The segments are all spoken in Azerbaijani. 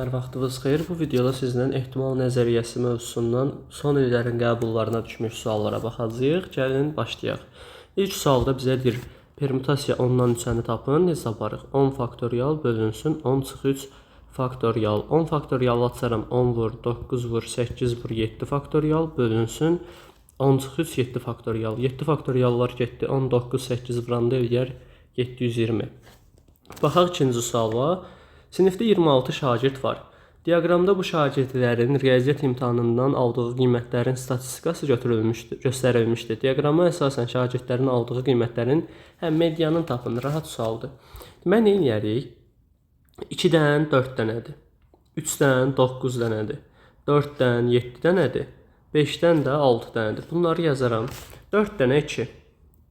Hər vaxtınız xeyir. Bu videoda sizdən ehtimal nəzəriyyəsi mövzusundan son illərin qəbullarına düşmüş suallara baxacağıq. Gəlin başlayaq. İlk sualda bizə deyir, permütasiya 10-dan 3-əni tapın, hesabarıq. 10 faktorial bölünsün 10 çıx 3 faktorial. 10 faktorial açaram, 10 vur, 9 vur, 8 vur, 7 faktorial bölünsün 10 çıx 3 7 faktorial. 7 faktoriallar getdi, 19, 8 vuranda eləyər 720. Baxaq ikinci suala. Sinifdə 26 şagird var. Diaqramda bu şagirdlərin riyaziyyat imtahanından aldığı qiymətlərin statistikası göstərilmişdir. Diaqrama əsasən şagirdlərin aldığı qiymətlərin medianını tapın. Rahat sualdır. Deməli, nə edərik? 2-dən 4 dənədir. 3-dən 9 dənədir. 4-dən 7 dənədir. 5-dən də 6 dənədir. Bunları yazaram. 4 dənə 2.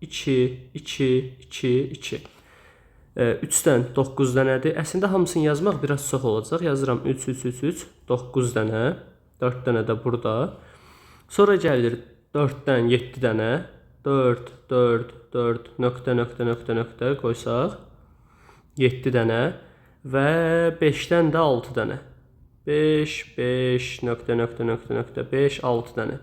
2, 2, 2, 2. 3-dən 9 dənədir. Əslində hamısını yazmaq biraz çox olacaq. Yazıram 3, 3, 3, 3, 9 dənə. 4 dənə də burada. Sonra gəlir 4-dən 7 dənə. 4, 4, 4, nöqtə, nöqtə, nöqtə, nöqtə qoysaq. 7 dənə. Və 5-dən də 6 dənə. 5, 5, nöqtə, nöqtə, nöqtə, nöqtə, 5, 6 dənə.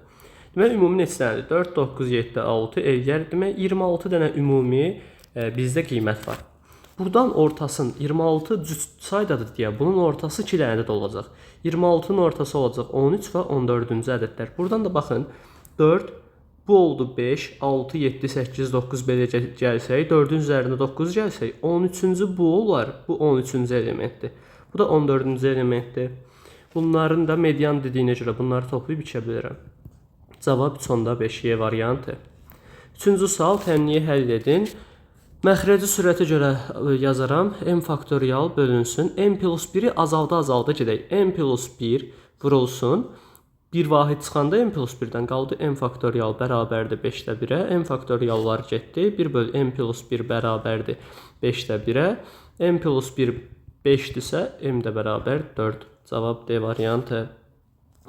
Demək, ümumi neçə dənədir? 4, 9, 7, 6 eləyər. Demək, 26 dənə ümumi bizdə qiymət var. Buradan ortasın 26 cüt saydadır deyə bunun ortası 2 dənə ədəd olacaq. 26-nın ortası olacaq 13 və 14-cü ədədlər. Buradan da baxın 4, bu oldu 5, 6, 7, 8, 9 belə gəlsək, 4-ün üzərində 9 gəlsək, 13-cü bu olar, bu 13-cü elementdir. Bu da 14-cü elementdir. Bunların da median dediyinə görə bunları toplayıb içə bilərəm. Cavab 3/5 variantı. Üçüncü sual, təmniyi həll edin. Məxrəci sürətə görə yazaram. M faktorial bölünsün. M plus 1-i azalda gedək. M plus 1 vurulsun. 1 vahid çıxanda M plus 1-dən qaldı. M faktorial bərabərdir 5-də 1-ə. M faktoriallar getdi. 1 böl M plus 1 bərabərdir 5-də 1-ə. M plus 1 5-dirsə, M də bərabər 4. Cavab D variantı.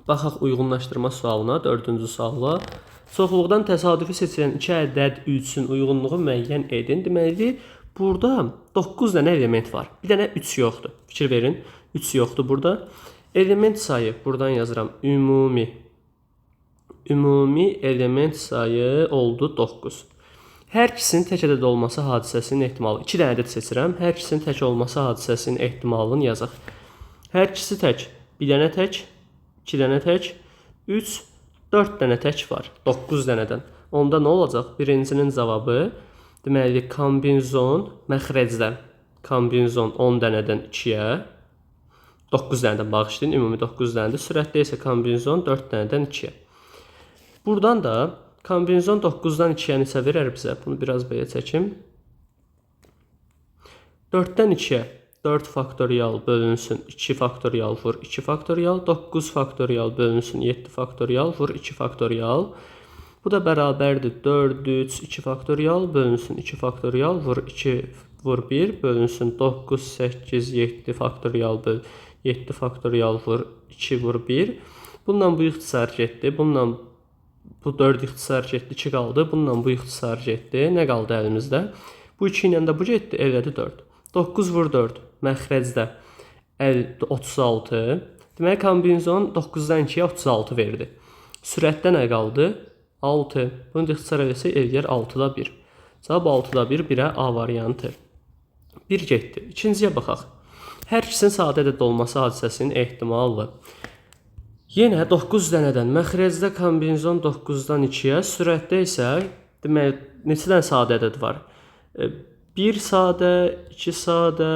Baxaq uyğunlaşdırma sualına, 4-cü sualla. Çoxluqdan təsadüfi seçilən 2 ədəd üçün uyğunluğu müəyyən edin. Deməli, burada 9 dənə element var. Bir dənə 3 yoxdur. Fikir verin, 3 yoxdur burada. Element sayı, buradan yazıram, ümumi element sayı oldu 9. Hər ikisinin tək ədəd olması hadisəsinin ehtimalı. 2 dənə ədəd seçirəm. Hər ikisinin tək olması hadisəsinin ehtimalını yazaq. Hər ikisi tək, bir dənə tək, 2 dənə tək, 3, 4 dənə tək var, 9 dənədən. Onda nə olacaq? Birincinin cavabı, deməli, kombinzon məxrəcdən, kombinzon 10 dənədən 2-yə, 9 dənədən bağışlayın, ümumi 9 dənədir. Sürətdə isə kombinzon 4 dənədən 2-yə. Buradan da kombinzon 9-dan 2-yə neçə verər bizə? Bunu biraz belə çəkim. 4-dən 2-yə. 4 faktorial bölünsün 2 faktorial vur 2 faktorial. 9 faktorial bölünsün 7 faktorial vur 2 faktorial. Bu da bərabərdir 4, 3, 2 faktorial bölünsün 2 faktorial vur 2 vur 1 bölünsün 9, 8, 7 faktorial böl 7 faktorial vur 2 vur 1. Bundan bu ixtisar getdi. Bundan bu 4 ixtisar getdi. 2 qaldı. Bundan bu ixtisar getdi. Nə qaldı əlimizdə? Bu 2 ilə də bu getdi. Elədi 4. 9 vur 4. Məxrəcdə 36. Demək, kombinzon 9-dan 2-yə 36 verdi. Sürətdə nə qaldı? 6. Bunu da ixtisar eləsək, eləyər 6-da 1. Cavab 6-da 1, 1-ə A variantı. 1 getdi. İkinciyə baxaq. Hər ikisinin sadə ədəd olması hadisəsinin ehtimalı. Yenə 9 dənədən məxrəcdə kombinzon 9-dan 2-yə, sürətdə isə demək, neçə dənə sadə ədəd var? 1 sadə, 2 sadə,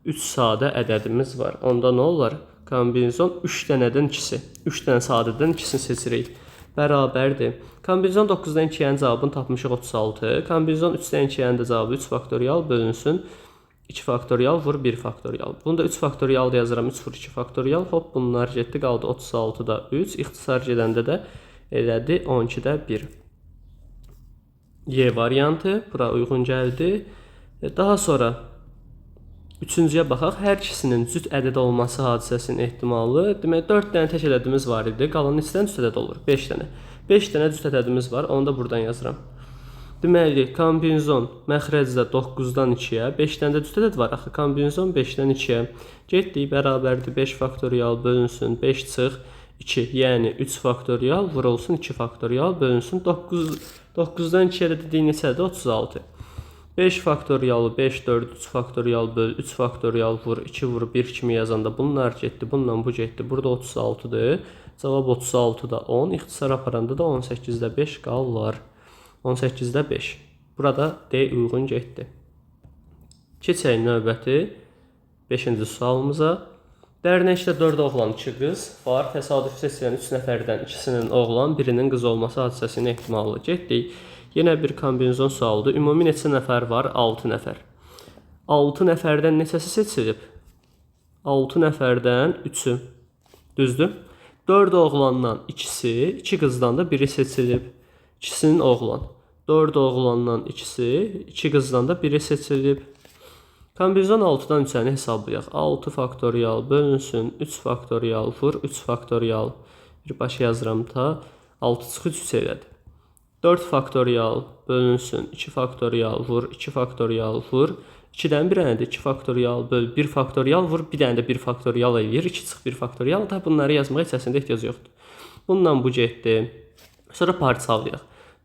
3 sadə ədədimiz var. Onda nə olar? Kombinzon 3 dənədən 2-si. 3 dənə sadədən 2-sini seçirik. Bərabərdir. Kombinzon 9-dan 2-nin cavabını tapmışıq 36. Kombinzon 3-dən 2-nin də cavabı 3 faktorial bölünsün 2 faktorial vur 1 faktorial. Bunu da 3 faktorial yazıram. 3 vur 2 faktorial. Hop, bunlar getdi. Qaldı 36-da 3. İxtisar gedəndə də elədi 12-də 1. Y variantı. Bura uyğun gəldi. Daha sonra üçüncüyə baxaq. Hər ikisinin cüt ədəd olması hadisəsinin ehtimalı. Demək, 4 dənə tək ədədimiz var idi. Qalan neçə dənə cüt ədəd olur? 5 dənə. 5 dənə cüt ədədimiz var. Onu da buradan yazıram. Deməli, kombinezon məxrəcdə 9-dan 2-yə, 5-dən də düzdür var. Axı kombinezon 5-dən 2-yə. Getdik, bərabərdir 5 faktorial bölünsün 5 çıx 2, yəni 3 faktorial vurulsun 2 faktorial bölünsün 9-dan 2-yə də dedik neçədir? 36. 5 faktorialı 5, 4, 3 faktorial böl, 3 faktorial vur, 2 vur, 1 kimi yazanda bunlar getdi, bununla bu getdi. Burada 36-dır. Cavab 36-da 10, ixtisar aparanda da 18-də 5 qalır. 18-də 5. Burada D uyğun getdi. Keçək növbəti 5-ci sualımıza. Dərnəkdə 4 oğlan, 2 qız var. Təsadüfi seçilən 3 nəfərdən ikisinin oğlan, birinin qız olması hadisəsinin ehtimalı. Getdik. Yenə bir kombinezon sualıdır. Ümumi neçə nəfər var? 6 nəfər. 6 nəfərdən neçəsi seçilib? 6 nəfərdən 3-ü. Düzdür? 4 oğlandan ikisi, 2 qızdan da biri seçilib. İkisinin oğlan. 4 oğlandan ikisi, 2 qızdan da biri seçilib. Kombinezon 6-dan 3-əni hesablayaq. 6 faktorial bölünsün 3 faktorial vur 3 faktorial. Bir başa yazıram ta 6 çıx 3 elədi. 4 faktorial bölünsün 2 faktorial vur 2 faktorial vur. 2-dən 1 ənədir 2 faktorial böl 1 faktorial vur. Bir dənə də 1 faktorial eləyir. 2 çıx 1 faktorial da bunları yazmağa heç əslində ehtiyac yoxdur. Bundan bu getdi. Sonra parçalayaq.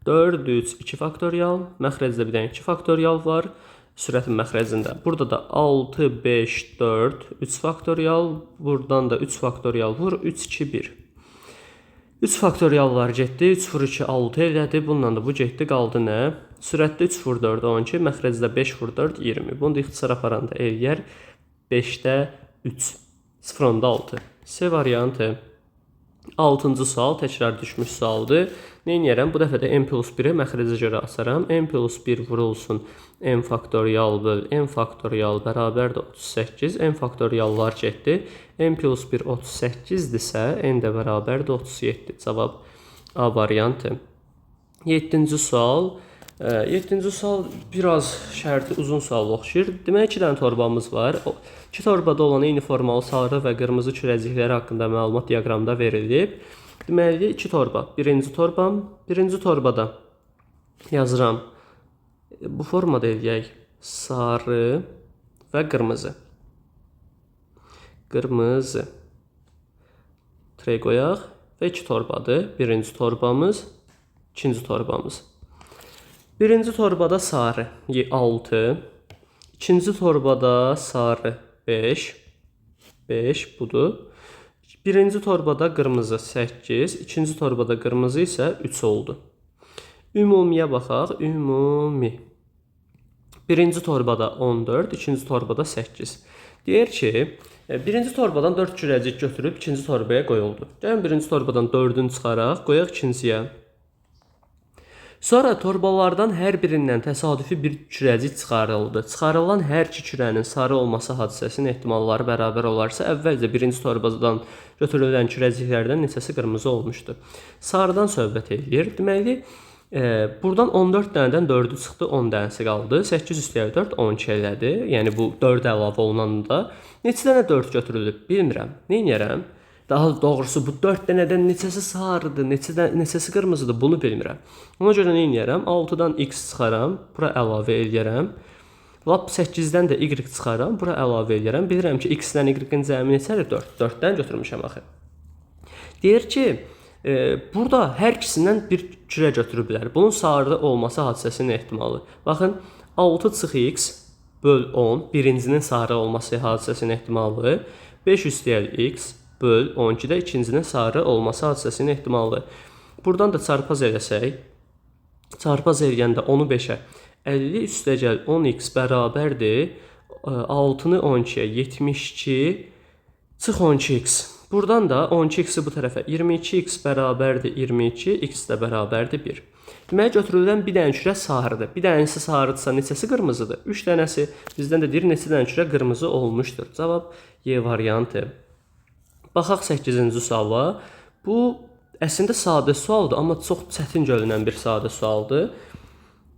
4, 3, 2 faktorial. Məxrəcdə bir dənə 2 faktorial var. Sürətin məxrəcində. Burada da 6, 5, 4, 3 faktorial. Buradan da 3 faktorial vur. 3, 2, 1. 3 faktoriallar getdi. 3 vur 2, 6 elədi. Bundan da bu getdi. Qaldı nə? Sürətdə 3 vur 4, 12. Məxrəcdə 5 vur 4, 20. Bunu da ixtisar aparanda eləyər. 5-də 3. 0-da 6. C variantı. 6-cı sual təkrar düşmüş sualdır. Neyniyərəm? Bu dəfə də n plus 1-i məxrəcə görə asaram. N plus 1 vurulsun n faktorial böl n faktorial bərabərdir 38. N faktoriallar getdi. N plus 1 38-dirsə, n də bərabərdir 37. Cavab A variantı. 7-ci sual. 7-ci sual biraz şərti uzun sual oxşayır. Demək 2 dənə torbamız var. 2 torbada olan eyni formalı sarı və qırmızı kürəcikləri haqqında məlumat diaqramda verilib. Deməli 2 torba. Birinci torbam. Birinci torbada yazıram. Bu formada eləyək. Sarı və qırmızı. Qırmızı. Trey qoyaq və 2 torbadır. Birinci torbamız, ikinci torbamız. Birinci torbada sarı 6. İkinci torbada sarı 5. 5 budur. Birinci torbada qırmızı 8. İkinci torbada qırmızı isə 3 oldu. Ümumiyə baxaq. Ümumi. Birinci torbada 14. İkinci torbada 8. Deyir ki, birinci torbadan 4 kürəcik götürüb ikinci torbaya qoyuldu. Gəlin birinci torbadan 4-ünü çıxaraq, qoyaq ikinciyə. Sonra torbalardan hər birindən təsadüfi bir kürəcik çıxarıldı. Çıxarılan hər iki kürənin sarı olması hadisəsinin ehtimalları bərabər olarsa, əvvəlcə birinci torbadan götürülən kürəciklərdən neçəsi qırmızı olmuşdu. Sarıdan söhbət edir. Deməli, buradan 14 dənədən 4-ü çıxdı, 10 dənəsi qaldı. 8 üstəlik 4, 12 elədi. Yəni bu 4 əlavə olunanda neçə dənə 4 götürülüb bilmirəm. Neyniyərəm? Daha doğrusu bu 4 dənədən neçəsi sarıdır, neçəsi qırmızıdır bunu bilmirəm. Ona görə nə edərəm? 6-dan x çıxaram, bura əlavə eləyərəm. Lap 8-dən də y çıxaram, bura əlavə eləyərəm. Bilirəm ki, x-dən y-in cəmi neçədir? 4. 4-dən götürmüşəm axı. Deyir ki, burada hər ikisindən bir kürə götürüblər. Bunun sarı olması hadisəsinin ehtimalı. Baxın, 6 çıx x böl 10, birincinin sarı olması hadisəsinin ehtimalı. 5 üstəlik x böl 12-də ikincinin sarı olması hadisəsinin ehtimalı. Buradan da çarpaz eləsək, çarpaz eləyəndə 10-u 5-ə 50 üstəgəl 10x bərabərdir 6-nı 12-yə 72 çıx 12x. Buradan da 12x-i bu tərəfə 22x bərabərdir 22, x də bərabərdir 1. Deməli, götürülən bir dənə kürə sarıdır. Bir dənəsi sarıdırsa neçəsi qırmızıdır? 3 dənəsi bizdən də deyir neçə dənə kürə qırmızı olmuşdur. Cavab Y variantı. Baxaq 8-ci suala. Bu əslində sadə sualdır, amma çox çətin görünən bir sadə sualdır.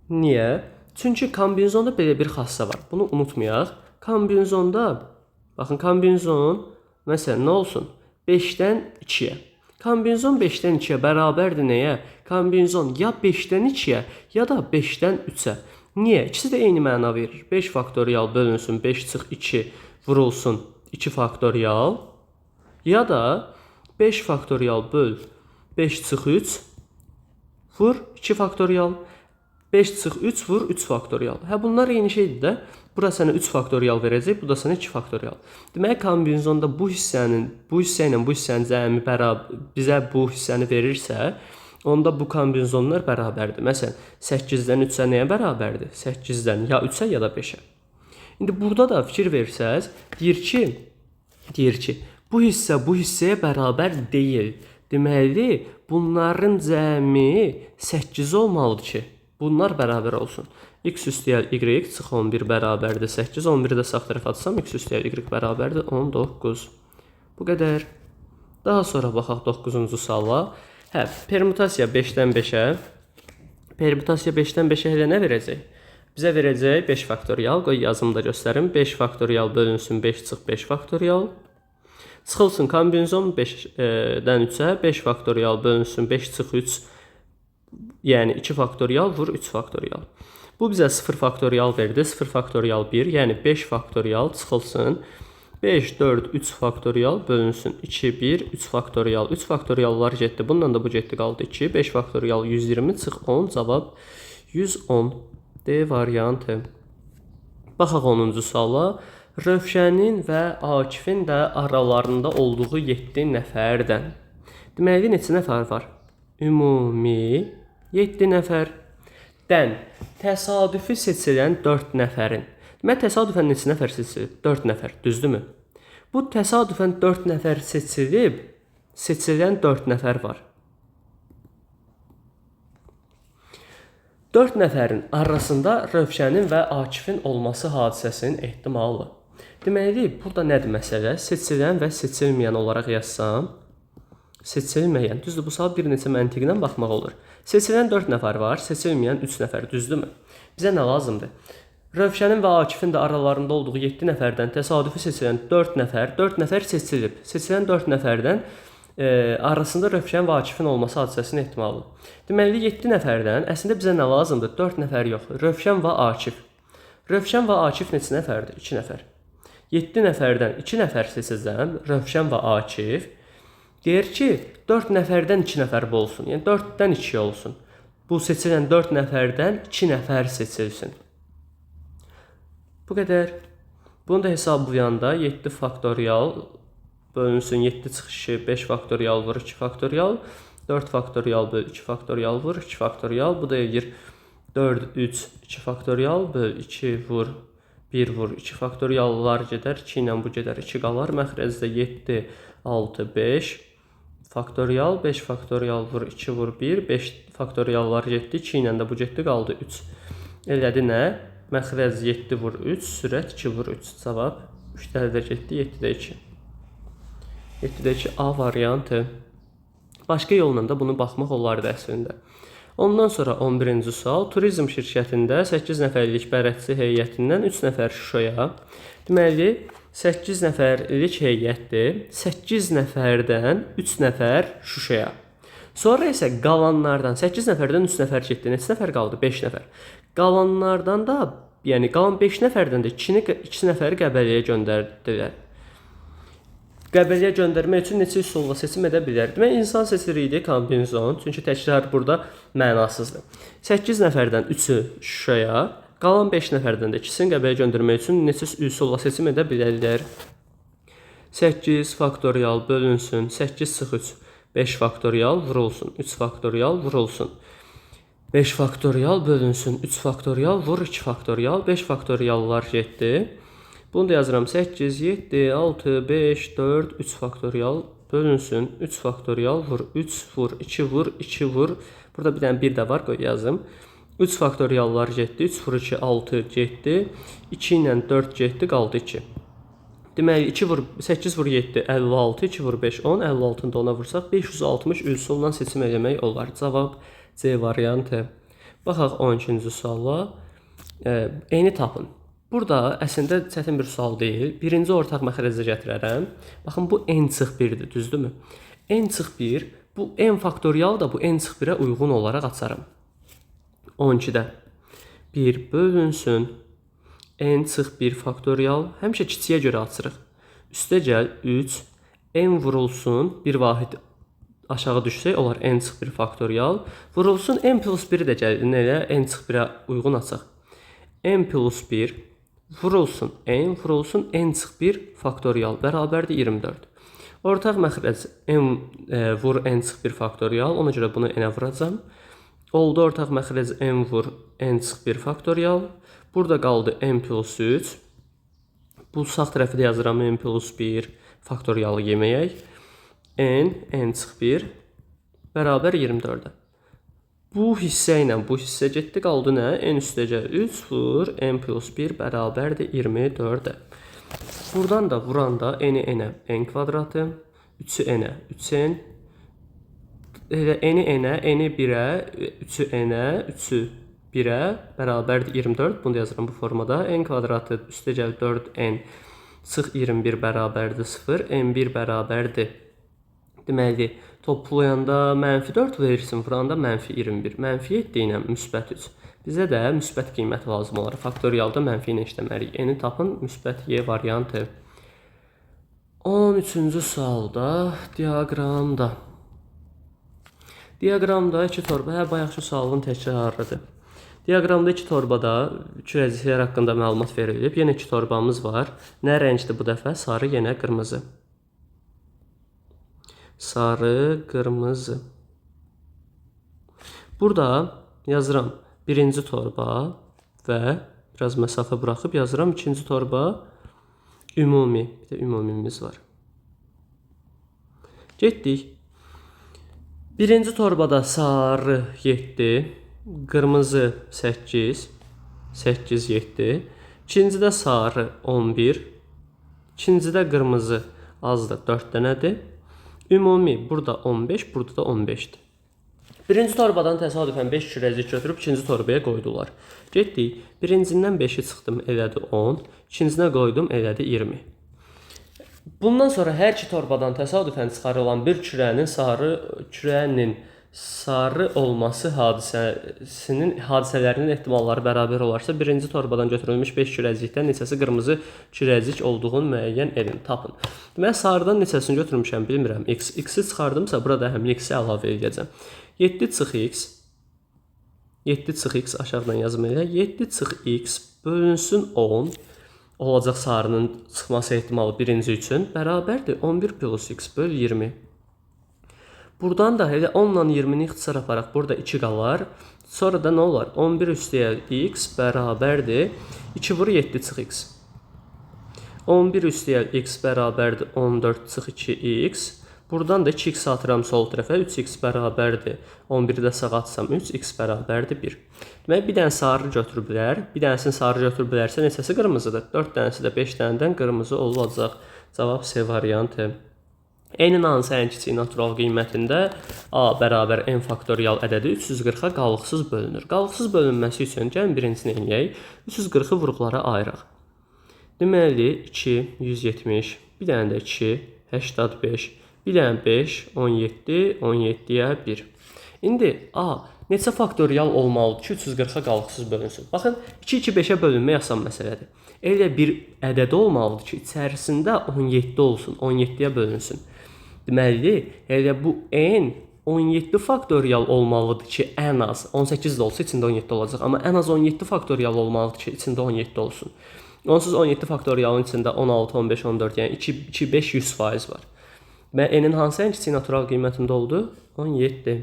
Niyə? Çünki kombinezonda belə bir xassa var. Bunu unutmayaq. Kombinezonda, baxın kombinezon, məsələn, nə olsun? 5-dən 2-yə. Kombinezon 5-dən 2-yə bərabərdir nəyə? Kombinezon ya 5-dən 2-yə, ya da 5-dən 3-ə. Niyə? İkisi də eyni məna verir. 5 faktorial bölünsün 5 çıx 2 vurulsun 2 faktorial, ya da 5 faktorial böl 5 çıx 3 vur 2 faktorial. 5 çıx 3 vur 3 faktorial. Hə, bunlar eyni şeydir də. Bura sənə 3 faktorial verəcək, bu da sənə 2 faktorial. Deməli, kombinezonda bu hissə ilə bu hissənin cəmi bizə bu hissəni verirsə, onda bu kombinezonlar bərabərdir. Məsələn, 8-dən 3-ə nəyə bərabərdir? 8-dən ya 3-ə, ya da 5-ə. İndi burada da fikir versəz, deyir ki, bu hissə bu hissəyə bərabər deyil. Deməli, bunların cəmi 8 olmalıdır ki, bunlar bərabər olsun. X üstəgəl y çıx 11 bərabərdir 8. 11-i də sağ tərəfə atsam, x üstəgəl y bərabərdir 19. Bu qədər. Daha sonra baxaq 9-cu suala. Hə, permutasiya 5-dən 5-ə. Permutasiya 5-dən 5-ə elə nə verəcək? Bizə verəcək 5 faktorial. Qoy yazımda göstərim. 5 faktorial bölünsün 5 çıx 5 faktorial. Çıxılsın kombinezon 5-dən 3-ə. 5 faktorial bölünsün 5 çıx 3. Yəni 2 faktorial vur 3 faktorial. Bu bizə 0 faktorial verdi. 0 faktorial 1, yəni 5 faktorial çıxılsın. 5, 4, 3 faktorial bölünsün 2, 1, 3 faktorial. 3 faktoriallar getdi. Bundan da bu getdi, qaldı 2. 5 faktorial 120 çıx 10. Cavab 110. D variantı. Baxaq 10-cu suala. Rövşənin və Akifin də aralarında olduğu 7 nəfərdən. Deməli, neçə nəfər var? Ümumi 7 nəfər. Dən təsadüfi seçilən 4 nəfərin. Deməli, təsadüfən neçə nəfər seçilib? 4 nəfər, düzdürmü? Bu təsadüfən 4 nəfər seçilib, seçilən 4 nəfər var. 4 nəfərin arasında Rövşənin və Akifin olması hadisəsinin ehtimalı. Deməli, burada nədir məsələ? Seçilən və seçilməyən olaraq yazsam, seçilməyən, düzdür, bu sual bir neçə məntiqlə baxmaq olur. Seçilən 4 nəfər var, seçilməyən 3 nəfər, düzdürmü? Bizə nə lazımdır? Rövşənin və Akifin də aralarında olduğu 7 nəfərdən təsadüfi seçilən 4 nəfər seçilib. Seçilən 4 nəfərdən arasında Rövşən və Akifin olması hadisəsinin ehtimalı. Deməli, 7 nəfərdən əslində bizə nə lazımdır? 4 nəfər yox, Rövşən və Akif. Rövşən və Akif neçə nəfərdir? 2 nəfər. 7 nəfərdən 2 nəfər seçəcəm, Rövşən və Akif. Deyir ki, 4 nəfərdən 2 nəfər olsun. Yəni 4-dən 2 olsun. Bu seçilən 4 nəfərdən 2 nəfər seçilsin. Bu qədər. Bunu da hesablayanda 7 faktorial bölünsün 7 çıx 2, 5 faktorial vur 2 faktorial, 4 faktorial böl 2 faktorial vur 2 faktorial. Bu da edir 4, 3, 2 faktorial böl 2 vur 1 vur 2 faktoriallar gedər. 2 ilə bu gedər 2 qalar. Məxrəcdə 7, 6, 5 faktorial, 5 faktorial vur 2 vur 1, 5 faktoriallar getdi, 2 ilə də bu getdi, qaldı 3. Elədi nə? Məxrəc 7 vur 3, sürət 2 vur 3. Cavab 3-də də getdi, 7-də 2. 7-də 2 A variantı. Başqa yolla da bunu baxmaq olardı əslində. Ondan sonra 11-ci sual. Turizm şirkətində 8 nəfərlik bələdçi heyətindən 3 nəfər Şuşaya. Deməli, 8 nəfərlik heyətdir. 8 nəfərdən 3 nəfər Şuşaya. Sonra isə qalanlardan 8 nəfərdən 3 nəfər getdi. Neçə nəfər qaldı? 5 nəfər. Qalanlardan da, yəni qalan 5 nəfərdən də 2 nəfəri Qəbələyə göndərdilər. Qəbələyə göndərmək üçün neçə üsulla seçim edə bilər? Demək, insan seçiriydi kombinezon, çünki təkrar burada mənasızdır. 8 nəfərdən 3-ü Şuşaya, qalan 5 nəfərdən də 2-sini Qəbələyə göndərmək üçün neçə üsulla seçim edə bilərlər? 8 faktorial bölünsün 8 çıx 3, 5 faktorial vurulsun 3 faktorial vurulsun. 5 faktorial bölünsün 3 faktorial vur 2 faktorial, 5 faktoriallar getdi. Bunu da yazıram 8, 7, 6, 5, 4, 3 faktorial bölünsün 3 faktorial vur 3 vur 2 vur 2 vur. Burada bir dənə 1 də var, qoy yazım. 3 faktoriallar getdi, 3 vur 2, 6 getdi. 2 ilə 4 getdi, qaldı 2. Deməli 2 vur 8 vur 7 56, 2 vur 5 10, 56-nı da ona vursaq 560 üsulla seçim etmək olar. Cavab C variantı. Baxaq 12-ci suala. Eyni tapın. Burada əslində çətin bir sual deyil. Birinci ortaq məxrəcə gətirərəm. Baxın, bu n-1-dir, düzdürmü? n-1 bu n faktorial da bu n-1-ə uyğun olaraq açarım. 12-də 1 bölünsün n-1 faktorial. Həmişə kiçiyə görə açırıq. Üstə gəl 3 n vurulsun bir vahid aşağı düşsək olar n-1 faktorial. Vurulsun n plus 1-i də gəlin elə n-1-ə uyğun açaq. n plus 1 vurulsun n-1 faktorial bərabərdir 24. Ortaq məxrəc n vur n-1 faktorial. Ona görə bunu n-ə vuracam. Oldu ortaq məxrəc n vur n-1 faktorial. Burada qaldı n plus 3. Bu sağ tərəfi də yazıram n plus 1 faktorialı yeməyək. n-1 bərabər 24-ə. Bu hissə ilə bu hissə getdi, qaldı nə? N üstəcə 3 vur n plus 1 bərabərdir 24-ə. Buradan da vuranda n-i n-ə n kvadratı, 3-ü n-ə 3n, n-i n-ə, n-i 1-ə, 3-ü n-ə, 3-ü 1-ə bərabərdir 24. Bunu da yazıram bu formada. N kvadratı üstə gəl 4n çıx 21 bərabərdir 0. n1 bərabərdir. Deməli, toplayanda -4 verirsin, vuranda -21. -7 ilə müsbət 3. Bizə də müsbət qiymət lazım olar. Faktorialda mənfi ilə işləməliyik. N-i tapın, müsbət y variantı. 13-cü sualda diaqramda. Diaqramda iki torba, bayaqki sualın təkrarıdır. Diaqramda iki torbada kürəciklər haqqında məlumat verilib. Yenə iki torbamız var. Nə rəngdir bu dəfə? Sarı, yenə qırmızı. Sarı, qırmızı. Burada yazıram birinci torba və biraz məsafə buraxıb yazıram ikinci torba. Ümumi, bir də ümumimiz var. Getdik. Birinci torbada sarı 7, qırmızı 8, 8, 7. İkincidə sarı 11, ikincidə qırmızı azdır 4 dənədir. Ümumi burada 15, burada da 15'dir. Birinci torbadan təsadüfən 5 kürəcik götürüb ikinci torbaya qoydular. Getdik. Birincindən 5'i çıxdım, elədi 10. İkincinə qoydum, elədi 20. Bundan sonra hər iki torbadan təsadüfən çıxarılan bir kürənin sarı olması hadisələrinin ehtimalları bərabər olarsa, birinci torbadan götürülmüş 5 kürəcikdən neçəsi qırmızı kürəcik olduğunu müəyyən edin, tapın. Deməli, sarıdan neçəsini götürmüşəm, bilmirəm. X-i çıxardımsa, burada həmin X-i əlavə edəcəm. 7 çıx X, 7 çıx X aşağıdan yazım elə. 7 çıx X bölünsün 10 olacaq sarının çıxması ehtimalı birinci üçün bərabərdir 11 plus X böl 20. Buradan da elə 10 ilə 20-ni ixtisar aparaq, burada 2 qalar. Sonra da nə olar? 11 üstəyə X bərabərdir 2 vur 7 çıx X. 11 üstəyə X bərabərdir 14 çıx 2X. Buradan da 2x atıram sol tərəfə, 3x bərabərdir. 11-i də sağa atsam 3x bərabərdir 1. Deməli, bir dənə sarı götürüblər. Bir dənəsini sarı götürüblərsə neçəsi qırmızıdır? 4 dənəsi də 5 dənədən qırmızı olacaq. Cavab C variantı. N-in hansı ən kiçik natural qiymətində A bərabər n faktorial ədədi 340-a qalıqsız bölünür. Qalıqsız bölünməsi üçün gəlin birincisini eləyək. 340-ı vuruqlara ayıraq. Deməli, 2, 170, bir dənə də 2, 85, bir dənə 5, 17, 17-yə 1. İndi A neçə faktorial olmalıdır ki, 340-a qalıqsız bölünsün? Baxın, 2, 2, 5-ə bölünmək asan məsələdir. Elə bir ədəd olmalıdır ki, içərisində 17 olsun, 17-yə bölünsün. Deməli, elə bu n 17 faktorial olmalıdır ki, ən az 18 də olsa içində 17 olacaq. Amma ən az 17 faktorial olmalıdır ki, içində 17 olsun. Onsuz 17 faktorialın içində 16, 15, 14, yəni 2, 5, 100% var. Və n-in hansı ən kiçik natural qiymətində oldu? 17.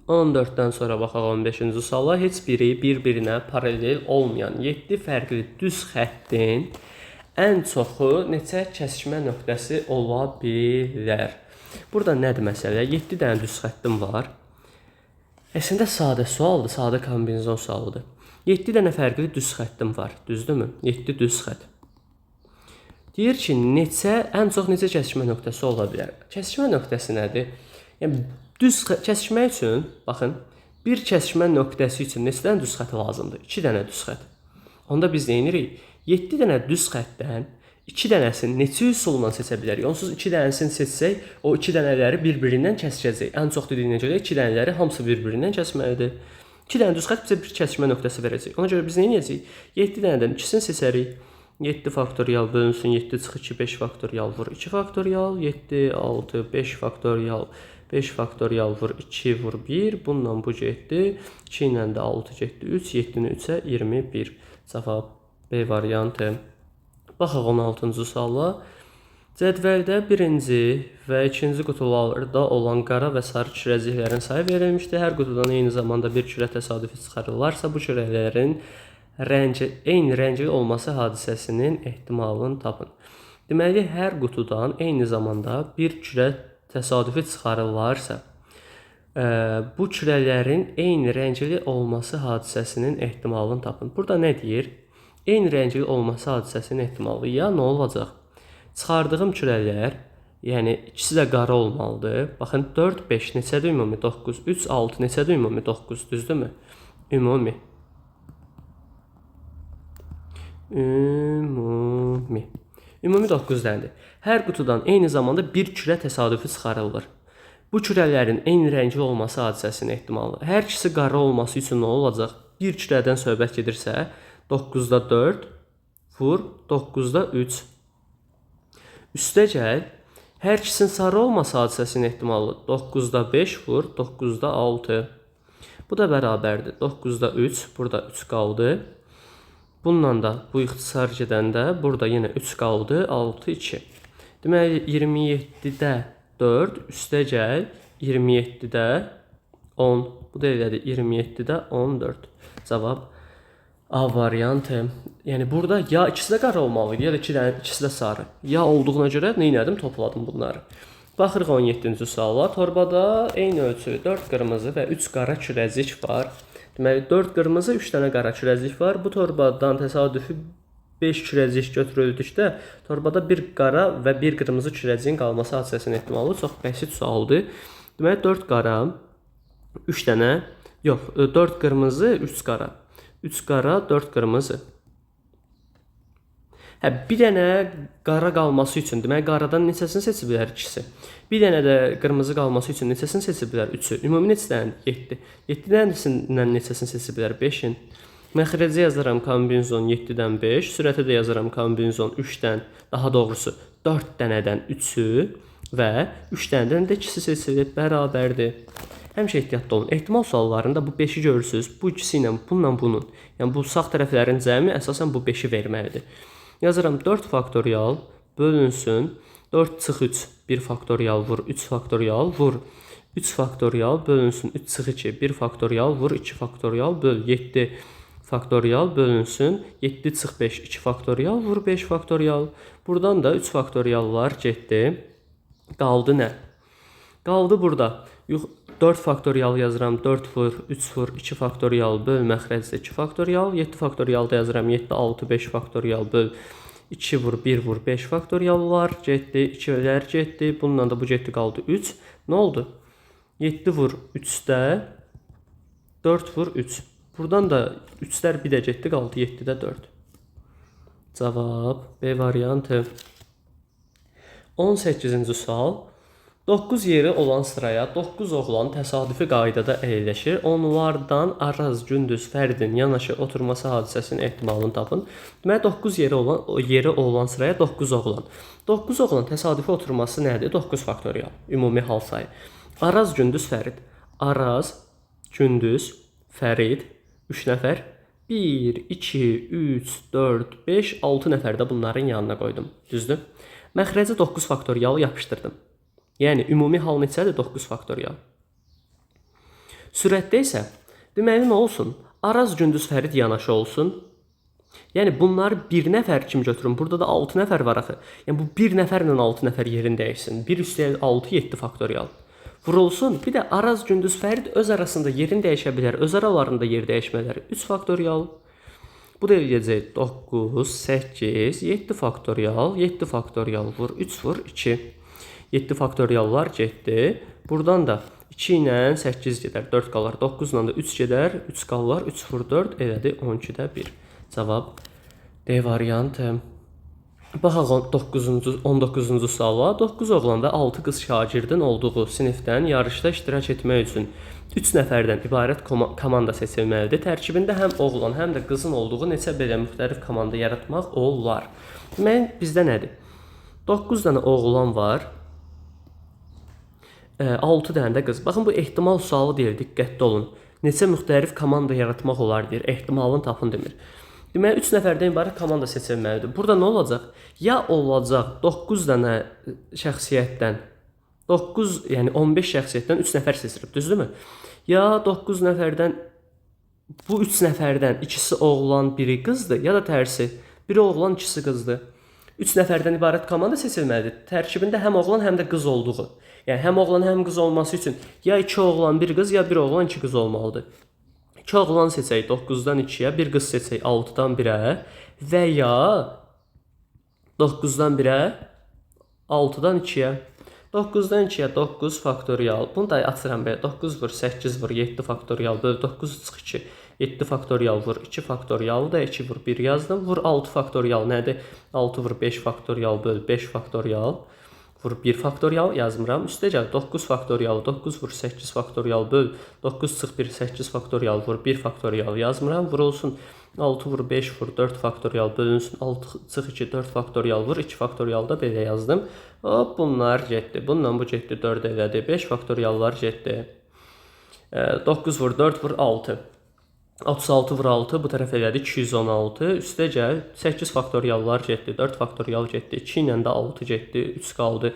14-dən sonra baxaq 15-ci suala. Heç biri bir-birinə paralel olmayan 7 fərqli düz xəttin ən çoxu neçə kəsişmə nöqtəsi ola bilər? Burada nədir məsələ? 7 dənə düz xəttim var. Əslində sadə sualdır, sadə kombinizon sualıdır. 7 dənə fərqli düz xəttim var, düzdürmü? 7 düz xətt. Deyir ki, ən çox neçə kəsişmə nöqtəsi ola bilər? Kəsişmə nöqtəsi nədir? Yəni, düz kəsişmək üçün, baxın, bir kəsişmə nöqtəsi üçün neçə dənə düz xətt lazımdır? 2 dənə düz xətt. Onda biz neyinirik? 7 dənə düz xəttdən 2 dənəsini neçə üsulla seçə bilərik? Onsuz 2 dənəsini seçsək, o 2 dənələri bir-birindən kəsəcək. Ən çox dediyinə görə 2 dənələri hamısı bir-birindən kəsməlidir. 2 dənə düz xətt bizə bir kəsmə nöqtəsi verəcək. Ona görə biz nə edəcəyik? 7 dənədən ikisini seçərik. 7 faktorial bölünsün 7 çıx 2 5 faktorial vur 2 faktorial 7 6 5 faktorial 5 faktorial vur 2 vur 1 bundan bu getdi 2 ilə də 6 getdi 3 7-ni 3-ə 21 cavab B variantı. Baxaq 16-cı suala. Cədvəldə birinci və ikinci qutularda olan qara və sarı kürəciklərin sayı verilmişdir. Hər qutudan eyni zamanda bir kürə təsadüfi çıxarırlarsa bu kürələrin eyni rəngli olması hadisəsinin ehtimalını tapın. Deməli, hər qutudan eyni zamanda bir kürə təsadüfi çıxarırlarsa, bu kürələrin eyni rəngli olması hadisəsinin ehtimalını tapın. Burada nə deyir? Eyni rəngli olması hadisəsinin ehtimalı ya nə olacaq? Çıxardığım kürələr, yəni ikisi də qara olmalıdır. Baxın, 4, 5 neçədir ümumi? 9, 3, 6 neçədir ümumi? 9, düzdürmü? Ümumi 9 dənədir. Hər qutudan eyni zamanda bir kürə təsadüfi çıxarılır. Bu kürələrin eyni rəngli olması hadisəsinin ehtimalı. Hər ikisi qara olması üçün nə olacaq? Bir kürədən söhbət gedirsə, 9-da 4 vur 9-da 3. Üstə gəl, hər ikisinin sarı olması hadisəsinin ehtimalı 9-da 5 vur 9-da 6. Bu da bərabərdir. 9-da 3, burada 3 qaldı. Bununla da bu ixtisar gedəndə burada yenə 3 qaldı, 6, 2. Deməli, 27-də 4, üstə gəl, 27-də 10. Bu da elədir, 27-də 14. Cavab A variantı. Yəni, burada ya ikisi də qara olmalıydı, ya da ikisi də sarı. Ya olduğuna görə nə elədim? Topladım bunları. Baxırıq 17-ci suala. Torbada eyni ölçü 4 qırmızı və 3 qara kürəcik var. Deməli, 4 qırmızı, 3 dənə qara kürəcik var. Bu torbadan təsadüfi 5 kürəcik götürüldükdə, torbada bir qara və bir qırmızı kürəciyin qalması hadisəsinin ehtimalı çox bəsit sualdır. Deməli, 4 qara, 3 dənə, yox, 4 qırmızı, 3 qara. 3 qara, 4 qırmızı. Bir dənə qara qalması üçün, deməli, qaradan neçəsini seçə bilər? 2-si. Bir dənə də qırmızı qalması üçün neçəsini seçə bilər? 3-ü. Ümumi neçədən? 7. 7 dənəsindən neçəsini seçə bilər? 5-in. Məxrəcə yazaram kombinzon 7-dən 5. Sürətə də yazaram kombinzon 3-dən, daha doğrusu 4 dənədən 3-ü və 3 dənədən də 2-si seçilir. Bərabərdir. Həmişə ehtiyatlı olun. Ehtimal suallarında bu 5-i görürsünüz. Bu ikisi ilə, bununla bunun. Yəni, bu sağ tərəflərin cəmi əsasən bu 5-i verməlidir. Yazıram 4 faktorial bölünsün 4 çıx 3 1 faktorial vur 3 faktorial vur 3 faktorial bölünsün 3 çıx 2 1 faktorial vur 2 faktorial böl 7 faktorial bölünsün 7 çıx 5 2 faktorial vur 5 faktorial. Buradan da 3 faktoriallar getdi. Qaldı nə? Qaldı burada. 4 faktorial yazıram 4 vur 3 vur 2 faktorial böl məxrəcdə 2 faktorial 7 faktorialda yazıram 7 6 5 faktorial böl 2 vur 1 vur 5 faktoriallar getdi 2'lər getdi bununla da bu getdi qaldı 3 nə oldu 7 vur 3'də 4 vur 3 buradan da 3'lər bir də getdi qaldı 7'də 4 cavab B variantı 18-ci sual 9 yeri olan sıraya 9 oğlan təsadüfi qaydada əyləşir. Onlardan Araz, Gündüz, Fəridin yanaşı oturması hadisəsinin ehtimalını tapın. Deməli, 9 yeri olan sıraya 9 oğlan. 9 oğlan təsadüfi oturması nədir? 9 faktorial. Ümumi hal sayı. Araz, Gündüz, Fərid. Araz, Gündüz, Fərid. 3 nəfər. 1, 2, 3, 4, 5, 6 nəfər də bunların yanına qoydum. Düzdür? Məxrəcə 9 faktorialı yapışdırdım. Yəni, ümumi hal neçədir? 9 faktorial. Sürətdə isə, deməli, nə olsun? Araz, Gündüz, Fərid yanaşı olsun. Yəni, bunları bir nəfər kimi götürün. Burada da 6 nəfər var axı. Yəni, bu bir nəfərlə 6 nəfər yerini dəyişsin. 1 üstəlik 6, 7 faktorial. Vurulsun. Bir də Araz, Gündüz, Fərid öz arasında yerini dəyişə bilər. Öz aralarında yer dəyişmələri 3 faktorial. Bu da eləyəcək 9, 8, 7 faktorial. 7 faktorial vur, 3 vur, 2. 7 faktoriallar getdi. Buradan da 2 ilə 8 gedər, 4 qalar. 9 ilə də 3 gedər, 3 qalar, 3 vur 4, elədi 12-də 1. Cavab D variantı. Baxaq 19-cu suala. 9 oğlan və 6 qız şagirdin olduğu sinifdən yarışda iştirak etmək üçün 3 nəfərdən ibarət komanda seçilməlidir. Tərkibində həm oğlan, həm də qızın olduğu neçə belə müxtəlif komanda yaratmaq olar. Demək, bizdə nədir? 9 dənə oğlan var. 6 dənə də qız. Baxın, bu ehtimal sualı deyil, diqqətli olun. Neçə müxtəlif komanda yaratmaq olar deyir, ehtimalını tapın demir. Deməli, 3 nəfərdən ibarət komanda seçilməlidir. Burada nə olacaq? Ya olacaq 9 dənə şəxsiyyətdən, 9, yəni 15 şəxsiyyətdən 3 nəfər seçilib, düzdürmü? Ya 9 nəfərdən, bu 3 nəfərdən ikisi oğlan, biri qızdır, ya da tərsi, biri oğlan, ikisi qızdır. 3 nəfərdən ibarət komanda seçilməlidir. Tərkibində həm oğlan, həm də qız olduğu. Yəni, həm oğlan, həm qız olması üçün ya 2 oğlan, 1 qız, ya 1 oğlan, 2 qız olmalıdır. 2 oğlan seçək 9-dan 2-yə, 1 qız seçək 6-dan 1-ə və ya 9-dan 1-ə, 6-dan 2-yə. 9-dan 2-yə 9 faktorial. Bunu da açıram belə. 9 vur 8 vur 7 faktorial böl 9 çıx 2. 7 faktorial vur 2 faktorial da 2 vur 1 yazdım. Vur 6 faktorial nədir? 6 vur 5 faktorial böl 5 faktorial. Vur 1 faktorial yazmıram. Üstə gəl 9 faktorial, 9 vur 8 faktorial böl 9 çıx 1 8 faktorial vur 1 faktorial yazmıram. Vurulsun 6 vur 5 vur 4 faktorial bölünsün 6 çıx 2 4 faktorial vur 2 faktorial da belə yazdım. Hop, bunlar getdi. Bununla bu getdi 4 elədi. 5 faktoriallar getdi. 9 vur 4 vur 6. 36 vur 6 bu tərəf elədi 216. Üstə gəl 8 faktoriallar getdi, 4 faktorial getdi, 2 ilə də 6 getdi, 3 qaldı.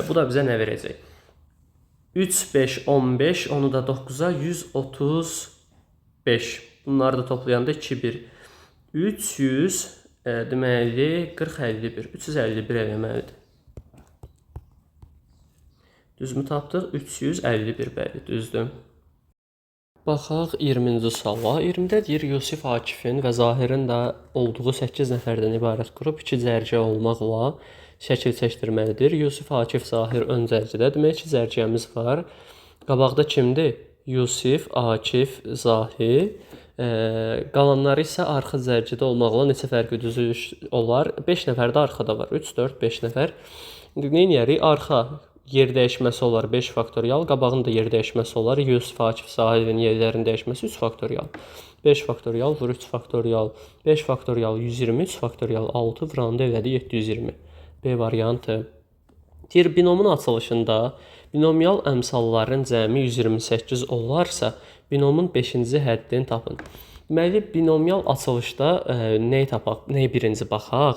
Bu da bizə nə verəcək? 3, 5, 15, onu da 9-a 135. Bunları da toplayanda 2, 1. 300, deməli 40, 51. 351 eləməlidir. Düzmü tapdıq? 351, bəli, düzdür. Baxaq 20-ci suala. 20-də deyir Yusif Akifin və Zahirin də olduğu 8 nəfərdən ibarət qrup 2 cərgə olmaqla şəkil çəkdirməlidir. Yusuf, Akif, Zahir ön cərgədə. Demək ki, cərgəmiz var. Qabaqda kimdir? Yusuf, Akif, Zahir. Qalanları isə arxa cərgədə olmaqla neçə fərqli düzülüş olar? 5 nəfər də arxada var. 3, 4, 5 nəfər. Neyniyərik? Arxa yer dəyişməsi olar 5 faktorial, qabağın da yer dəyişməsi olar. Yusuf, Akif, Zahirin yerlərinin dəyişməsi 3 faktorial. 5 faktorial vur 3 faktorial. 5 faktorial 120, 3 faktorial 6 vuranda elədi 720. B variantı. Deyir, binomun açılışında binomial əmsalların cəmi 128 olarsa, binomun 5-ci həddini tapın. Deməli, binomial açılışda nəyi tapaq? Nəyi birinci baxaq?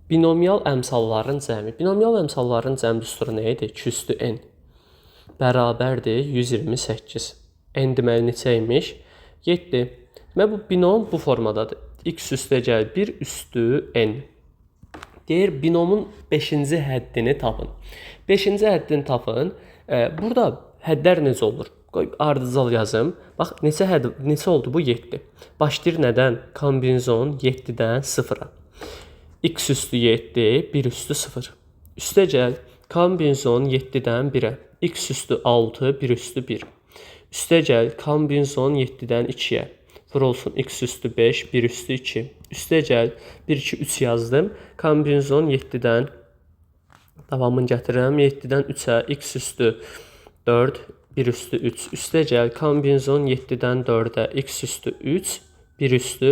Binomial əmsalların cəmi. Binomial əmsalların cəmi düsturu nə idi? 2 üstü n bərabərdir 128. N deməli neçə imiş? 7. Deməli, bu binom bu formadadır. X üstə gəl 1 üstü n. Deyir, binomun 5-ci həddini tapın. 5-ci həddini tapın. Burada hədlər necə olur? Qoy ardıcıl yazım. Bax, neçə oldu bu? 7. Başlayır nədən? Kombinzon 7-dən 0-a. X üstü 7, 1 üstü 0. Üstə gəl, kombinzon 7-dən 1-ə. X üstü 6, 1 üstü 1. Üstə gəl, kombinzon 7-dən 2-yə. Vurulsun x üstü 5, 1 üstü 2. Üstə gəl, 1, 2, 3 yazdım. Kombinzon 7-dən, davamını gətirirəm, 7-dən 3-ə, x üstü 4, 1 üstü 3. Üstə gəl, kombinzon 7-dən 4-ə, x üstü 3, 1 üstü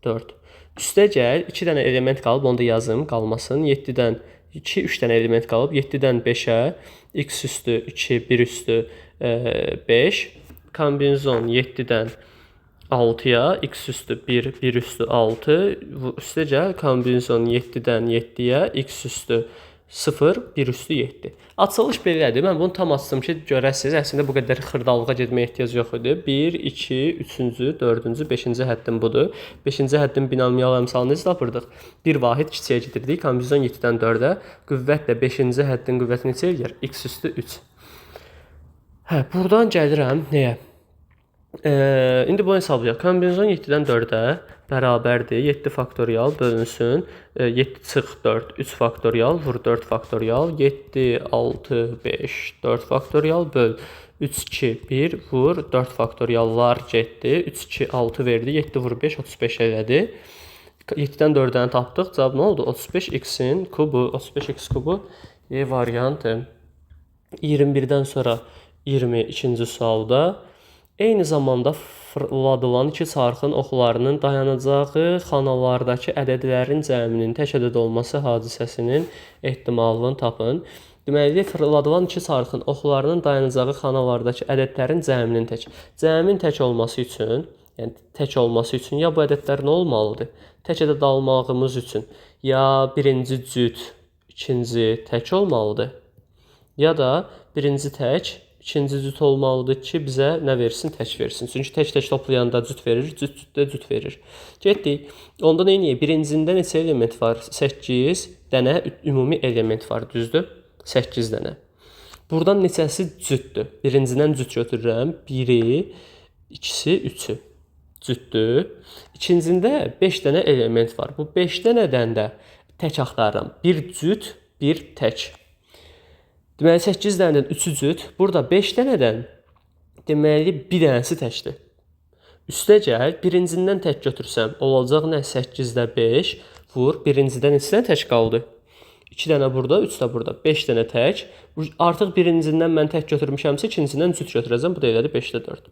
4. Üstə gəl, 2 dənə element qalıb, onu da yazım, qalmasın. 7-dən 2, 3 dənə element qalıb. 7-dən 5-ə, x üstü 2, 1 üstü 5. Kombinzon 7-dən 6-ya, x üstü 1, 1 üstü 6. Üstə gəl, kombinzon 7-dən 7-yə, x üstü 0, 1 üstü 7. Açılış belədir. Mən bunu tam açdım ki, görəsiniz. Əslində bu qədər xırdalığa getməyə ehtiyac yox idi. 1, 2, 3-cü, 4-cü, 5-ci həddim budur. 5-ci həddin binomial əmsalını necə tapırdıq? Bir vahid kiçiyə gedirdik. Kombinzon 7-dən 4-ə. Qüvvət də 5-ci həddin qüvvəti neçə eləyər? X üstü 3. Buradan gəlirəm nəyə? İndi bunu hesablayaq. Kombinzon 7-dən 4-ə bərabərdir. 7 faktorial bölünsün. 7 çıx 4, 3 faktorial vur 4 faktorial. 7, 6, 5, 4 faktorial böl 3, 2, 1 vur 4 faktoriallar getdi. 3, 2, 6 verdi. 7 vur 5, 35 elədi. 7-dən 4-əni tapdıq. Cavab nə oldu? 35x-in kubu. 35x kubu E variantı. 21-dən sonra 22-ci sualda eyni zamanda fırladılan iki çarxın oxlarının dayanacağı xanalardakı ədədlərin cəminin tək ədəd olması hadisəsinin ehtimalını tapın. Deməli, fırladılan iki çarxın oxlarının dayanacağı xanalardakı ədədlərin cəminin tək. Cəmin tək olması üçün, yəni tək olması üçün ya bu ədədlər nə olmalıdır? Tək ədəd almağımız üçün ya birinci cüt, ikinci tək olmalıdır. Ya da birinci tək, ikinci cüt olmalıdır ki, bizə nə versin? Tək versin. Çünki tək-tək toplayanda cüt verir, cüt-cütdə cüt verir. Getdik. Onda nə edək? Birincində neçə element var? 8 dənə ümumi element var, düzdür? 8 dənə. Buradan neçəsi cütdür? Birincidən cüt götürürəm. 1-i, 2-si, 3-ü. Cütdür. İkincində 5 dənə element var. Bu 5 dənədən də tək axtarıram. Bir cüt, bir tək. Deməli 8 dənədən 3-ü cüt. Burada 5 dənədən deməli bir dənəsi təkdir. Üstəcəl birincindən tək götürsəm olacaq nə? 8-də 5 vur. Birincidən neçə tək qaldı? 2 dənə burada, 3 də burada. 5 dənə tək. Artıq birincindən mən tək götürmüşəmsə, ikincindən cüt götürəcəm. Bu da elədi 5-də 4.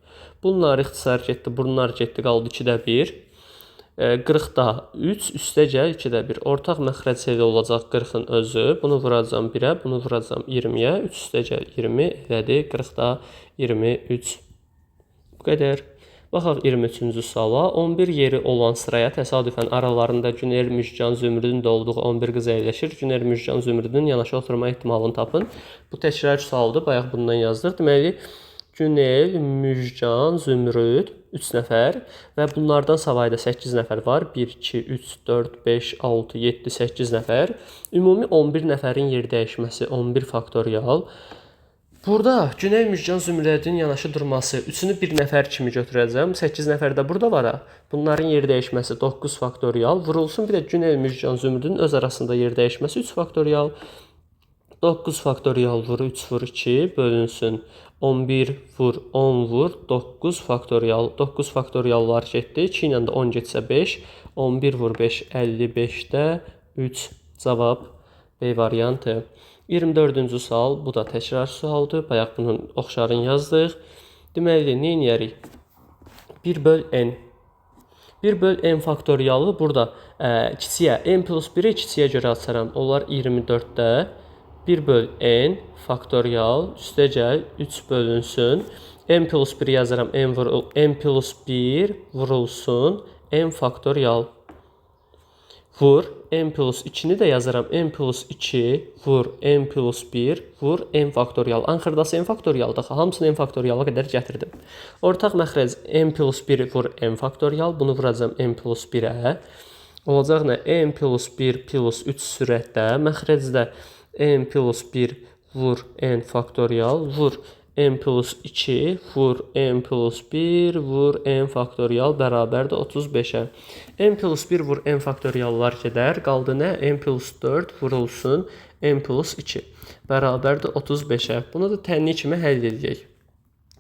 Bunlar ixtisar getdi, bunlar getdi, qaldı 2-də 1. 40-da 3, üstəcəl 2-də 1. Ortaq məxrəc elə olacaq 40-ın özü. Bunu vuracam 1-ə, bunu vuracam 20-yə. 3 üstəcəl 20 elədi. 40-da 23. Bu qədər. Baxaq 23-cü suala. 11 yeri olan sıraya təsadüfən aralarında Günel, Müjgan, Zümrüdün də olduğu 11 qız əyləşir. Günel, Müjgan, Zümrüdün yanaşı oturma ehtimalını tapın. Bu təkrar sualdır. Bayaq bundan yazdıq. Deməli, Günel, Müjgan, Zümrüd 3 nəfər və bunlardan savayda 8 nəfər var. 1, 2, 3, 4, 5, 6, 7, 8 nəfər. Ümumi 11 nəfərin yer dəyişməsi 11 faktorial. Burada Günel, Müjgan, Zümrüdün yanaşı durması 3-ünü bir nəfər kimi götürəcəm. 8 nəfər də burada var. Bunların yer dəyişməsi 9 faktorial. Vurulsun bir də Günel, Müjgan, Zümrüdün öz arasında yer dəyişməsi 3 faktorial. 9 faktorial vur 3 vur 2 bölünsün. 11 vur 10 vur 9 faktorial. 9 faktoriallar getdi. 2 ilə də 10 getsə 5. 11 vur 5 55-də 3. Cavab B variantı. 24-cü sual, bu da təkrar sualdır. Bayaq bunun oxşarını yazdıq. Deməli, nə edərik? 1 böl n. 1 böl n faktorialı burada kiçiyə, n plus 1-i kiçiyə görə açaram. Onlar 24-də 1 böl n faktorial üstəcəl 3 bölünsün. n plus 1 yazaram, n plus 1 vurulsun n faktorial. Vur, n plus 2-ni də yazaram, n plus 2 vur, n plus 1 vur, n faktorial. Axırdası n faktorialdır. Hamısını n faktoriala qədər gətirdim. Ortaq məxrəc n plus 1 vur, n faktorial. Bunu vuracam n plus 1-ə. Olacaq nə? n plus 1 plus 3 sürətdə. Məxrəcdə n plus 1 vur, n faktorial. Vur, n plus 2 vur, n plus 1 vur, n faktorial bərabərdir 35-ə. n plus 1 vur, n faktoriallar gedər. Qaldı nə? n plus 4 vurulsun, n plus 2 bərabərdir 35-ə. Bunu da tənni kimi həll edəcək.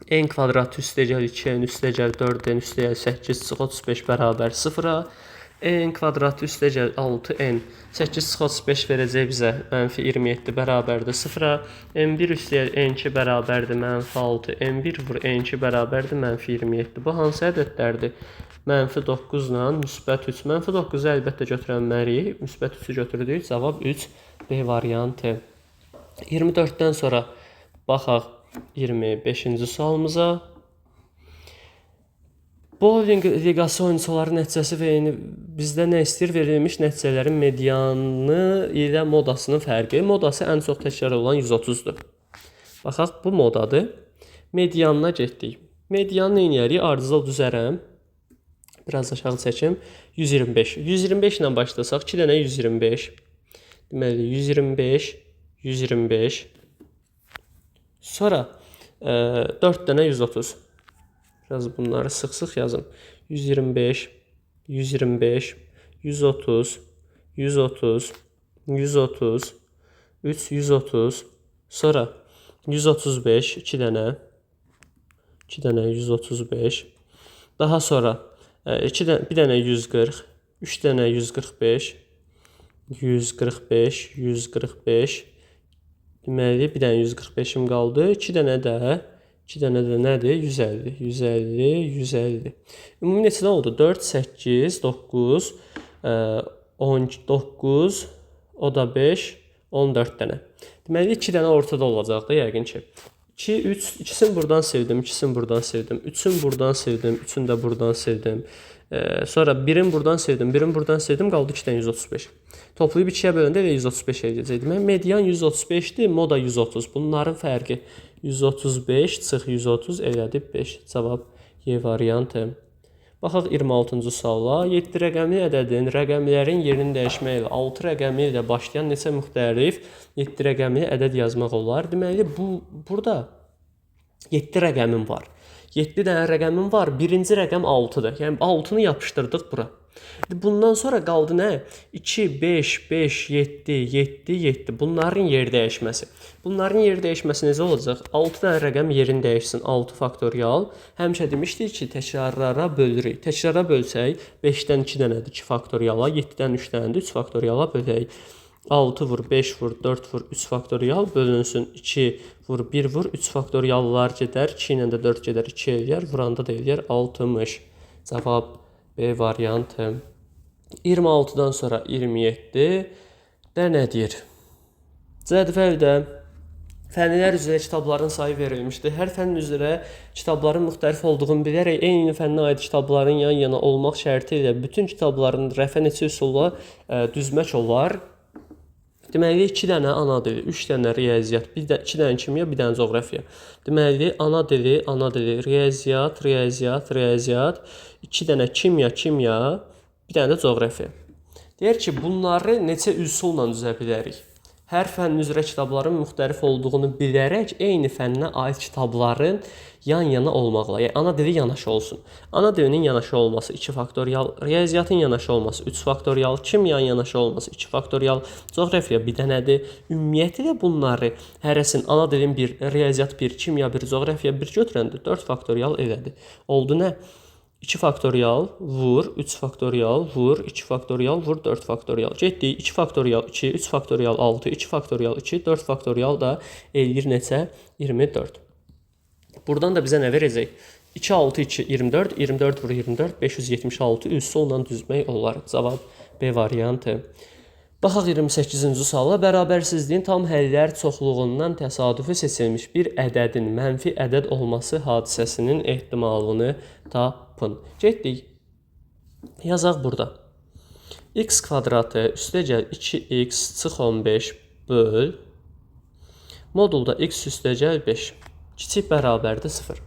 n kvadrat üstəgəl 2n üstəgəl 4n üstəgəl 8 çıx 35 bərabər 0-a. n kvadrat üstəgəl 6n 8 çıx 35 verəcək bizə mənfi 27 bərabərdir 0-a. n1 üstəgəl n2 bərabərdir mənfi 6. n1 vur n2 bərabərdir mənfi 27. Bu hansı ədədlərdir? Mənfi 9 ilə müsbət 3. Mənfi 9-u əlbəttə götürənməliyik. Müsbət 3-ü götürdük. Cavab 3 B variantı. 24-dən sonra baxaq 25-ci sualımıza. Bowling liqası oyunçuları nəticəsi bizdə nə istəyir? Verilmiş nəticələrin medianı ilə modasının fərqi. Modası ən çox təkrar olan 130-dur. Baxaq, bu modadır. Medianına getdik. Medianı nə edərik? Ardıcıl düzərəm. Biraz aşağı çəkim. 125. 125 ilə başlasaq, 2 dənə 125. Deməli, 125, 125. Sonra 4 dənə 130. Biraz bunları sıx-sıx yazın. 125, 125, 130, 130, 130, 3, 130. Sonra 135, 2 dənə. 2 dənə 135. Daha sonra bir dənə 140. 3 dənə 145, 145, 145. Deməli, bir dənə 145-im qaldı. 2 dənə də nədir? 150, 150, 150. Ümumi neçə oldu? 4, 8, 9, 19, o da 5, 14 dənə. Deməli, 2 dənə ortada olacaq da yəqin ki. 2, 3, ikisini buradan sevdim, ikisini buradan sevdim. 3-ünü buradan sevdim, 3-ünü də buradan sevdim. Sonra birini buradan sevdim, birini buradan sevdim, qaldı 2 dənə 135. Toplayıb 2-yə böləndə elə 135 eləyəcək. Demək, median 135-dir, moda 130. Bunların fərqi 135 çıx 130 elədi 5. Cavab Y variantı. Baxaq 26-cı suala. 7 rəqəmli ədədin rəqəmlərin yerini dəyişmək ilə 6 rəqəmi ilə başlayan neçə müxtəlif 7 rəqəmli ədəd yazmaq olar? Deməli, burada 7 rəqəmim var. 7 dənə rəqəmim var. Birinci rəqəm 6-dır. Yəni 6-nı yapışdırdıq bura. Bundan sonra qaldı nə? 2, 5, 5, 7, 7, 7. Bunların yer dəyişməsi. Bunların yer dəyişməsi necə olacaq? 6 dənə rəqəm yerini dəyişsin. 6 faktorial. Həmişə demişdik ki, təkrarlara bölürük. Təkrara bölsək 5-dən 2 dənədir 2 faktoriala, 7-dən 3 dənədir 3 faktoriala bölək. 6 vur, 5 vur, 4 vur, 3 faktorial bölünsün. 2 vur, 1 vur, 3 faktoriallar gedər. 2 ilə də 4 gedər, 2 eləyər. Vuranda da eləyər 60. Cavab B variantı. 26-dan sonra 27 də nə deyir? Cədvəldə fənlər üzrə kitabların sayı verilmişdir. Hər fənn üzrə kitabların müxtəlif olduğunu bilərək eyni fənnə aid kitabların yan-yana olmaq şərti ilə bütün kitabların rəfə neçə üsulla düzmək olar? Deməli, 2 dənə ana dili, 3 dənə riyaziyyat, 2 dənə kimya, 1 dənə coğrafiya. Deməli, ana dili, riyaziyyat, 2 dənə kimya, 1 dənə də coğrafiya. Deyir ki, bunları neçə üsulla düzə bilərik? Hər fənn üzrə kitabların müxtəlif olduğunu bilərək eyni fənnə aid kitabların yan-yana olmaqla, yəni ana dili yanaşı olsun. Ana dilinin yanaşı olması 2 faktorial, riyaziyyatın yanaşı olması 3 faktorial, kimyanın yanaşı olması 2 faktorial, coğrafiya bir dənədir. Ümumiyyətlə bunları hərəsinin ana dilin 1, riyaziyyat 1, kimya 1, coğrafiya 1 götürəndə 4 faktorial elədi. Oldu nə? 2 faktorial vur, 3 faktorial vur, 2 faktorial vur, 4 faktorial. Getdik 2 faktorial 2, 3 faktorial 6, 2 faktorial 2, 4 faktorial da eləyir neçə? 24. Buradan da bizə nə verəcək? 2, 6, 2, 24, 24 vur 24, 576 üsulla düzmək olar. Cavab B variantı. Baxaq 28-ci suala. Bərabərsizliyin tam həllər çoxluğundan təsadüfi seçilmiş bir ədədin mənfi ədəd olması hadisəsinin ehtimalını tapın. Getdik. Yazaq burada. X kvadratı üstə gəl 2x çıx 15 böl. Modulda x üstə gəl 5. Kiçik bərabərdir 0.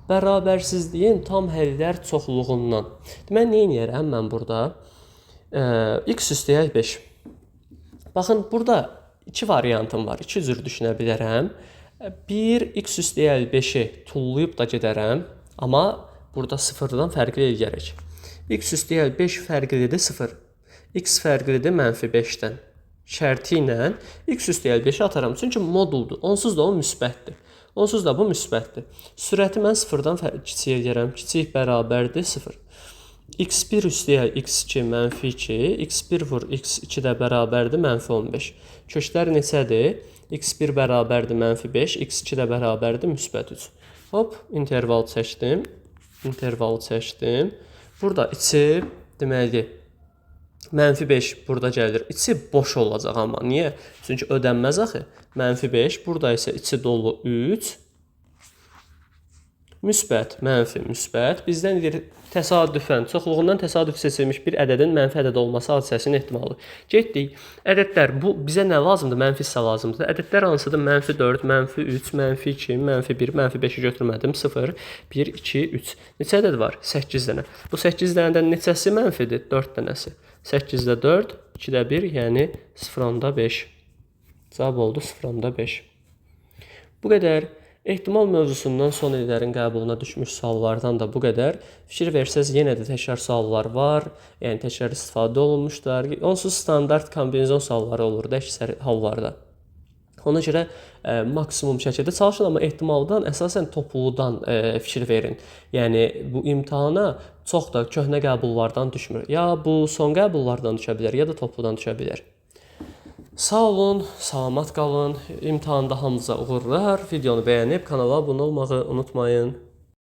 Bərabərsizliyin tam həllər çoxluğundan. Deməli, nə edərəm mən burada? X üstə gəl 5. Baxın, burada 2 variantım var. 2 cür düşünə bilərəm. Bir, x üstə gəl 5-i tullayıb da gedərəm. Amma burada 0-dan fərqli eləyərək. X üstə gəl 5 fərqlidir 0. X fərqlidir mənfi 5-dən. Şərti ilə x üstə gəl 5-i ataram. Çünki moduldur. Onsuz da o müsbətdir. Onsuz da bu müsbətdir. Sürəti mən 0-dan kiçik eləyərəm. Kiçik bərabərdir 0. x1 üstə gəl x2 mənfi 2, x1 vur x2 də bərabərdir mənfi 15. Köklər neçədir? x1 bərabərdir mənfi 5, x2 də bərabərdir müsbət 3. Hop, interval çəkdim. Burada içi, deməli, mənfi 5 burada gəlir. İçi boş olacaq amma. Niyə? Çünki ödənməz axı. Mənfi 5, burada isə içi dolu 3. Müsbət, mənfi, müsbət. Bizdən deyir, təsadüfən, çoxluğundan təsadüf seçilmiş bir ədədin mənfi ədəd olması hadisəsinin ehtimalı. Getdik. Ədədlər, bu bizə nə lazımdır? Mənfi hissə lazımdır. Ədədlər hansıdır? Mənfi 4, mənfi 3, mənfi 2, mənfi 1, mənfi 5-i götürmədim. 0, 1, 2, 3. Neçə ədəd var? 8 dənə. Bu 8 dənədən neçəsi mənfidir? 4 dənəsi. 8-də 4, 2-də 1, yəni 0,5. Cavab oldu 0,5. Bu qədər. Ehtimal mövzusundan son illərin qəbuluna düşmüş suallardan da bu qədər. Fikir versəz, yenə də təkrar suallar var. Yəni təkrar istifadə olunmuşlar. Onsuz standart kombinezon sualları olur da əksər hallarda. Ona görə maksimum şəkildə çalışın, amma ehtimaldan əsasən topludan fikir verin. Yəni bu imtahana çox da köhnə qəbullardan düşmür. Ya bu son qəbullardan düşə bilər, ya da topludan düşə bilər. Sağ olun, salamat qalın. İmtahanda hamınıza uğurlar. Videonu bəyənib kanala abunə olmağı unutmayın.